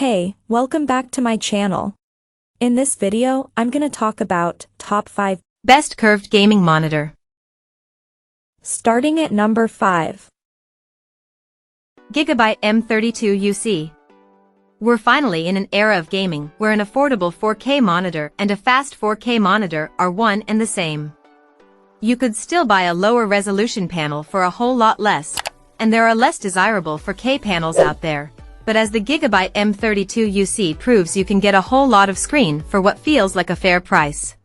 Hey, welcome back to my channel. In this video, I'm gonna talk about top 5 best curved gaming monitor. Starting at number 5. Gigabyte M32 UC. We're finally in an era of gaming where an affordable 4K monitor and a fast 4K monitor are one and the same. You could still buy a lower resolution panel for a whole lot less, and there are less desirable 4K panels out there. But as the Gigabyte M32 UC proves, you can get a whole lot of screen for what feels like a fair price.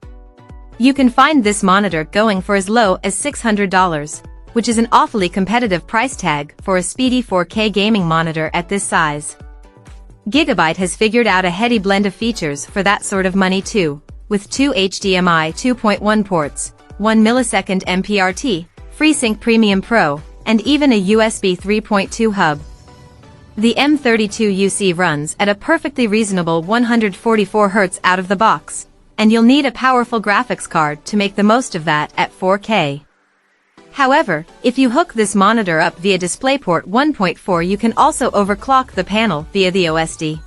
You can find this monitor going for as low as $600, which is an awfully competitive price tag for a speedy 4K gaming monitor at this size. Gigabyte has figured out a heady blend of features for that sort of money too, with 2 HDMI 2.1 ports, 1 millisecond MPRT, FreeSync Premium Pro, and even a USB 3.2 hub. The M32 UC runs at a perfectly reasonable 144 Hz out of the box, and you'll need a powerful graphics card to make the most of that at 4K. However, if you hook this monitor up via DisplayPort 1.4, you can also overclock the panel via the OSD.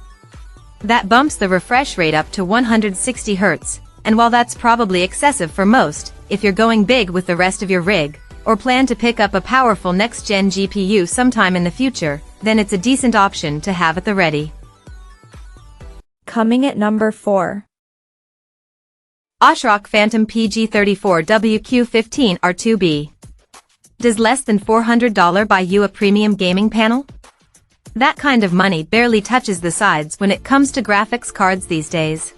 That bumps the refresh rate up to 160 Hz, and while that's probably excessive for most, if you're going big with the rest of your rig, or plan to pick up a powerful next-gen GPU sometime in the future, then it's a decent option to have at the ready. Coming at number 4. Ashrock Phantom PG34WQ15 R2B. Does less than $400 buy you a premium gaming panel? That kind of money barely touches the sides when it comes to graphics cards these days.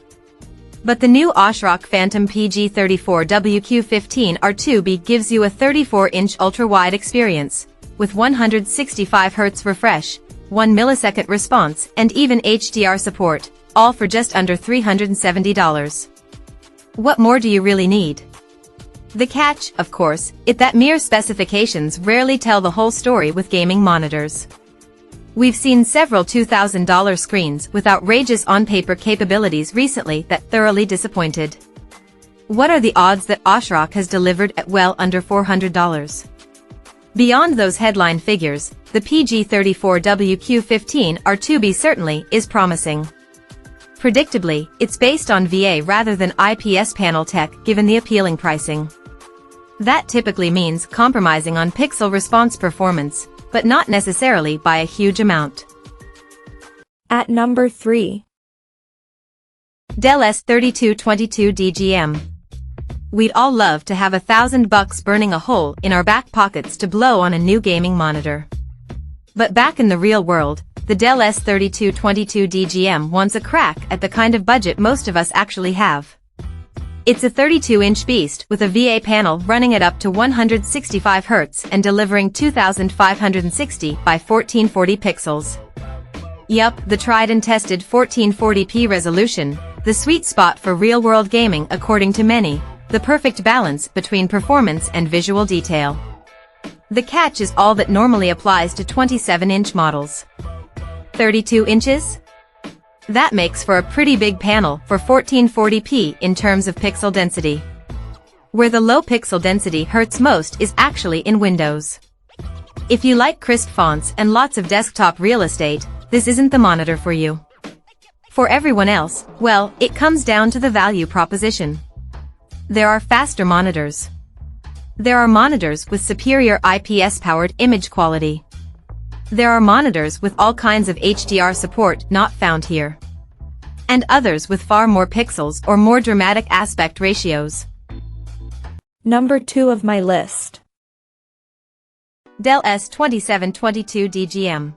But the new Ashrock Phantom PG34WQ15 R2B gives you a 34-inch ultra-wide experience, with 165 Hz refresh, 1 millisecond response, and even HDR support, all for just under $370. What more do you really need? The catch, of course, is that mere specifications rarely tell the whole story with gaming monitors. We've seen several $2,000 screens with outrageous on-paper capabilities recently that thoroughly disappointed. What are the odds that Ashrock has delivered at well under $400? Beyond those headline figures, the PG34WQ15 R2B certainly is promising. Predictably, it's based on VA rather than IPS panel tech given the appealing pricing. That typically means compromising on pixel response performance, but not necessarily by a huge amount. At number 3. Dell S2722 DGM. We'd all love to have $1,000 burning a hole in our back pockets to blow on a new gaming monitor. But back in the real world, the Dell S2722 DGM wants a crack at the kind of budget most of us actually have. It's a 32-inch beast with a VA panel running at up to 165 Hz and delivering 2560 by 1440 pixels. Yup, the tried and tested 1440p resolution, the sweet spot for real-world gaming according to many, the perfect balance between performance and visual detail. The catch is all that normally applies to 27-inch models. 32 inches? That makes for a pretty big panel for 1440p in terms of pixel density. Where the low pixel density hurts most is actually in Windows. If you like crisp fonts and lots of desktop real estate, this isn't the monitor for you. For everyone else, well, it comes down to the value proposition. There are faster monitors. There are monitors with superior IPS-powered image quality. There are monitors with all kinds of HDR support not found here. And others with far more pixels or more dramatic aspect ratios. Number 2 of my list. Dell S2722 DGM.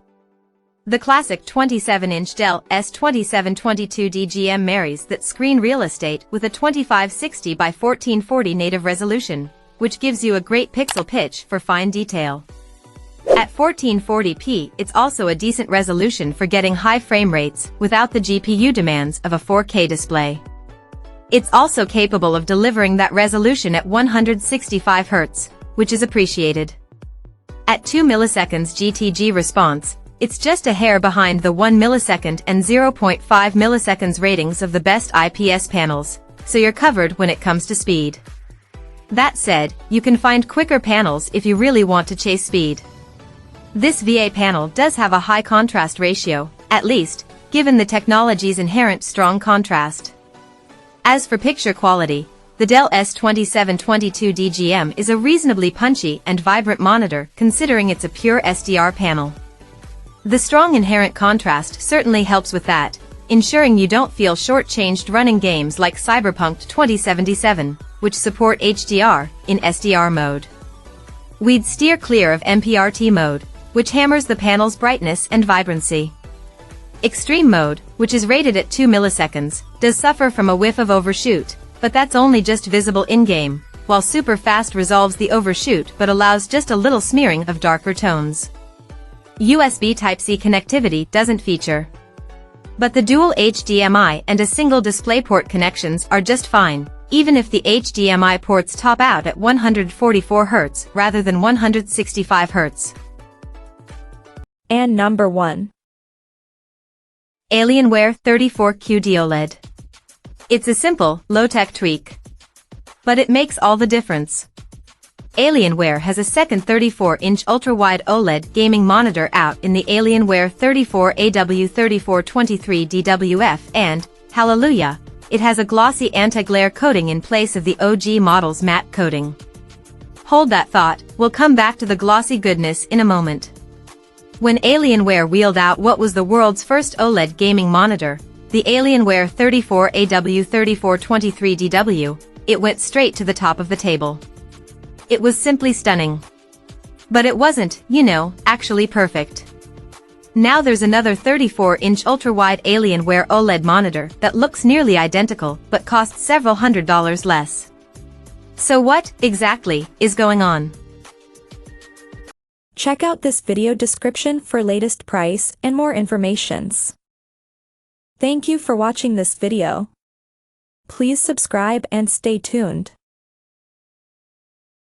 The classic 27-inch Dell S2722 DGM marries that screen real estate with a 2560 by 1440 native resolution, which gives you a great pixel pitch for fine detail. At 1440p, it's also a decent resolution for getting high frame rates without the GPU demands of a 4K display. It's also capable of delivering that resolution at 165 Hz, which is appreciated. At 2 milliseconds GTG response, it's just a hair behind the 1 millisecond and 0.5 milliseconds ratings of the best IPS panels, so you're covered when it comes to speed. That said, you can find quicker panels if you really want to chase speed. This VA panel does have a high contrast ratio, at least, given the technology's inherent strong contrast. As for picture quality, the Dell S2722 DGM is a reasonably punchy and vibrant monitor considering it's a pure SDR panel. The strong inherent contrast certainly helps with that, ensuring you don't feel shortchanged running games like Cyberpunk 2077, which support HDR in SDR mode. We'd steer clear of MPRT mode, which hammers the panel's brightness and vibrancy. Extreme mode, which is rated at 2 milliseconds, does suffer from a whiff of overshoot, but that's only just visible in-game, while super fast resolves the overshoot but allows just a little smearing of darker tones. USB Type-C connectivity doesn't feature. But the dual HDMI and a single DisplayPort connections are just fine, even if the HDMI ports top out at 144 Hz rather than 165 Hz. And number 1. Alienware 34 QD-OLED. It's a simple, low-tech tweak. But it makes all the difference. Alienware has a second 34-inch ultra-wide OLED gaming monitor out in the Alienware 34AW3423 DWF and, hallelujah, it has a glossy anti-glare coating in place of the OG model's matte coating. Hold that thought, we'll come back to the glossy goodness in a moment. When Alienware wheeled out what was the world's first OLED gaming monitor, the Alienware 34AW3423 DW, it went straight to the top of the table. It was simply stunning. But it wasn't, actually perfect. Now there's another 34-inch ultra-wide Alienware OLED monitor that looks nearly identical but costs several $100s less. So what, exactly, is going on? Check out this video description for latest price and more informations. Thank you for watching this video. Please subscribe and stay tuned.